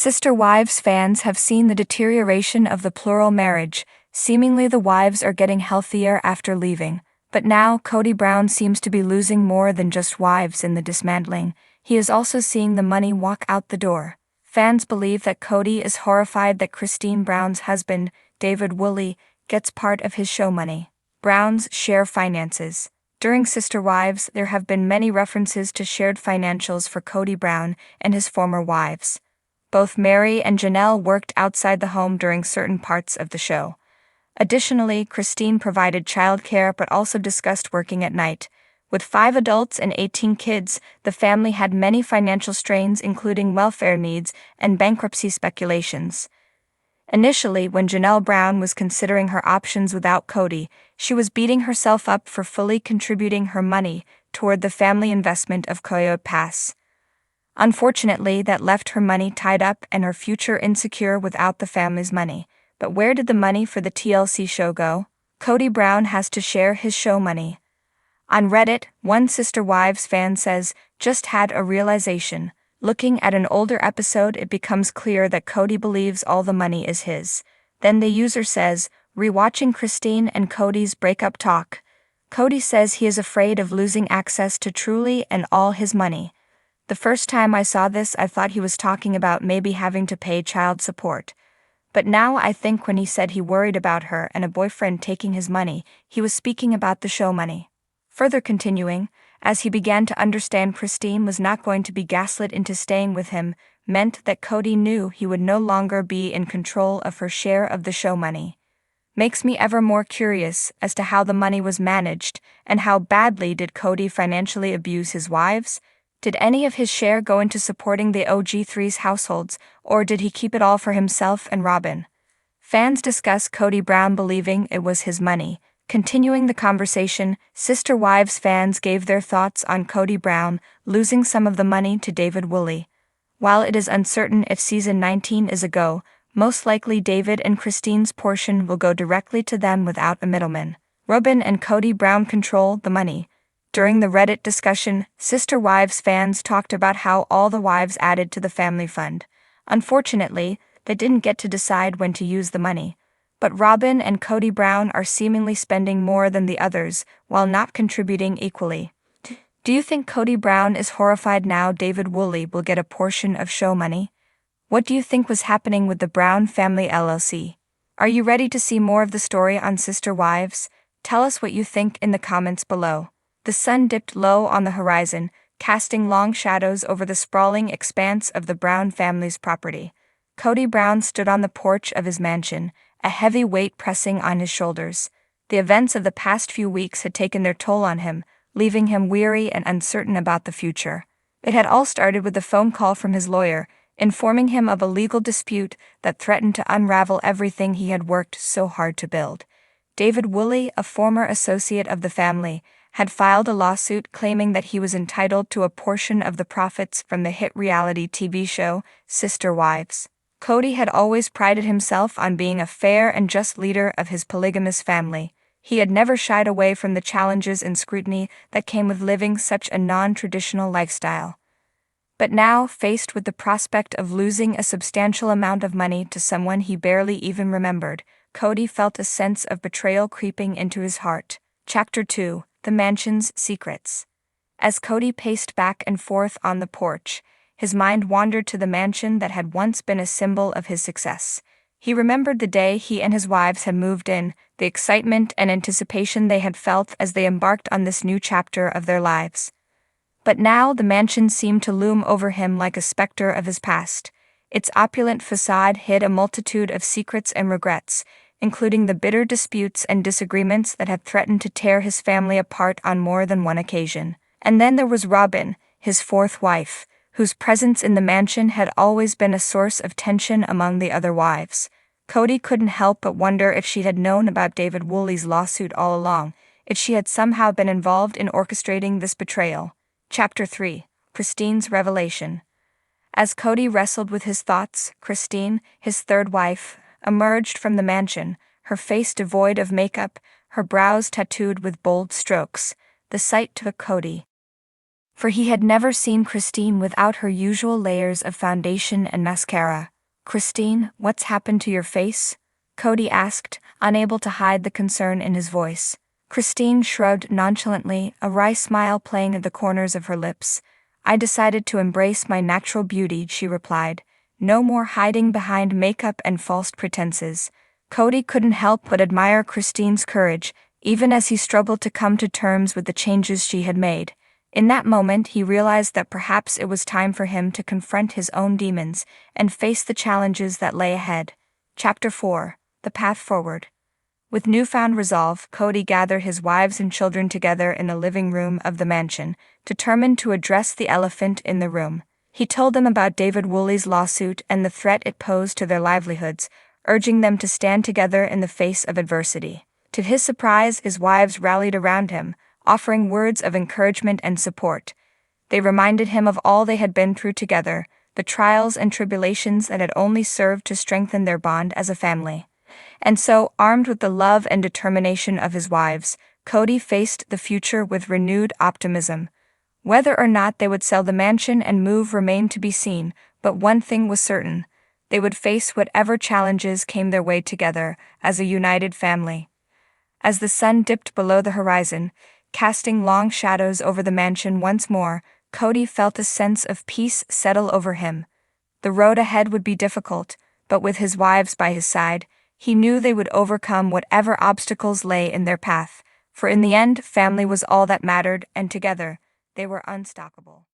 Sister Wives fans have seen the deterioration of the plural marriage. Seemingly the wives are getting healthier after leaving. But now Kody Brown seems to be losing more than just wives in the dismantling. He is also seeing the money walk out the door. Fans believe that Kody is horrified that Christine Brown's husband, David Woolley, gets part of his show money. Browns share finances. During Sister Wives, there have been many references to shared financials for Kody Brown and his former wives. Both Mary and Janelle worked outside the home during certain parts of the show. Additionally, Christine provided childcare but also discussed working at night. With 5 adults and 18 kids, the family had many financial strains, including welfare needs and bankruptcy speculations. Initially, when Janelle Brown was considering her options without Kody, she was beating herself up for fully contributing her money toward the family investment of Coyote Pass. Unfortunately, that left her money tied up and her future insecure without the family's money. But where did the money for the TLC show go? Kody Brown has to share his show money. On Reddit, one Sister Wives fan says, "Just had a realization. Looking at an older episode, it becomes clear that Kody believes all the money is his." Then the user says, "Rewatching Christine and Kody's breakup talk. Kody says he is afraid of losing access to Truly and all his money. The first time I saw this, I thought he was talking about maybe having to pay child support. But now I think when he said he worried about her and a boyfriend taking his money, he was speaking about the show money." Further continuing, as he began to understand Christine was not going to be gaslit into staying with him, meant that Kody knew he would no longer be in control of her share of the show money. Makes me ever more curious as to how the money was managed, and how badly did Kody financially abuse his wives? Did any of his share go into supporting the OG3's households, or did he keep it all for himself and Robin? Fans discuss Kody Brown believing it was his money. Continuing the conversation, Sister Wives fans gave their thoughts on Kody Brown losing some of the money to David Woolley. While it is uncertain if season 19 is a go, most likely David and Christine's portion will go directly to them without a middleman. Robin and Kody Brown control the money. During the Reddit discussion, Sister Wives fans talked about how all the wives added to the family fund. Unfortunately, they didn't get to decide when to use the money. But Robin and Kody Brown are seemingly spending more than the others, while not contributing equally. Do you think Kody Brown is horrified now David Woolley will get a portion of show money? What do you think was happening with the Brown family LLC? Are you ready to see more of the story on Sister Wives? Tell us what you think in the comments below. The sun dipped low on the horizon, casting long shadows over the sprawling expanse of the Brown family's property. Kody Brown stood on the porch of his mansion, a heavy weight pressing on his shoulders. The events of the past few weeks had taken their toll on him, leaving him weary and uncertain about the future. It had all started with a phone call from his lawyer, informing him of a legal dispute that threatened to unravel everything he had worked so hard to build. David Woolley, a former associate of the family, had filed a lawsuit claiming that he was entitled to a portion of the profits from the hit reality TV show, Sister Wives. Kody had always prided himself on being a fair and just leader of his polygamous family. He had never shied away from the challenges and scrutiny that came with living such a non-traditional lifestyle. But now, faced with the prospect of losing a substantial amount of money to someone he barely even remembered, Kody felt a sense of betrayal creeping into his heart. Chapter 2: The Mansion's Secrets. As Kody paced back and forth on the porch, his mind wandered to the mansion that had once been a symbol of his success. He remembered the day he and his wives had moved in, the excitement and anticipation they had felt as they embarked on this new chapter of their lives. But now the mansion seemed to loom over him like a specter of his past. Its opulent facade hid a multitude of secrets and regrets, including the bitter disputes and disagreements that had threatened to tear his family apart on more than one occasion. And then there was Robin, his fourth wife, whose presence in the mansion had always been a source of tension among the other wives. Kody couldn't help but wonder if she had known about David Woolley's lawsuit all along, if she had somehow been involved in orchestrating this betrayal. Chapter 3: Christine's Revelation. As Kody wrestled with his thoughts, Christine, his third wife, emerged from the mansion, her face devoid of makeup, her brows tattooed with bold strokes. The sight took Kody for he had never seen Christine without her usual layers of foundation and mascara. "Christine, what's happened to your face?" Kody asked, unable to hide the concern in his voice. Christine shrugged nonchalantly, a wry smile playing at the corners of her lips. "I decided to embrace my natural beauty," she replied. "No more hiding behind makeup and false pretenses." Kody couldn't help but admire Christine's courage, even as he struggled to come to terms with the changes she had made. In that moment, he realized that perhaps it was time for him to confront his own demons and face the challenges that lay ahead. Chapter 4: The Path Forward. With newfound resolve, Kody gathered his wives and children together in the living room of the mansion, determined to address the elephant in the room. He told them about David Woolley's lawsuit and the threat it posed to their livelihoods, urging them to stand together in the face of adversity. To his surprise, his wives rallied around him, offering words of encouragement and support. They reminded him of all they had been through together, the trials and tribulations that had only served to strengthen their bond as a family. And so, armed with the love and determination of his wives, Kody faced the future with renewed optimism. Whether or not they would sell the mansion and move remained to be seen, but one thing was certain: they would face whatever challenges came their way together as a united family. As the sun dipped below the horizon, casting long shadows over the mansion once more, Kody felt a sense of peace settle over him. The road ahead would be difficult, but with his wives by his side, he knew they would overcome whatever obstacles lay in their path, for in the end, family was all that mattered, and together, they were unstoppable.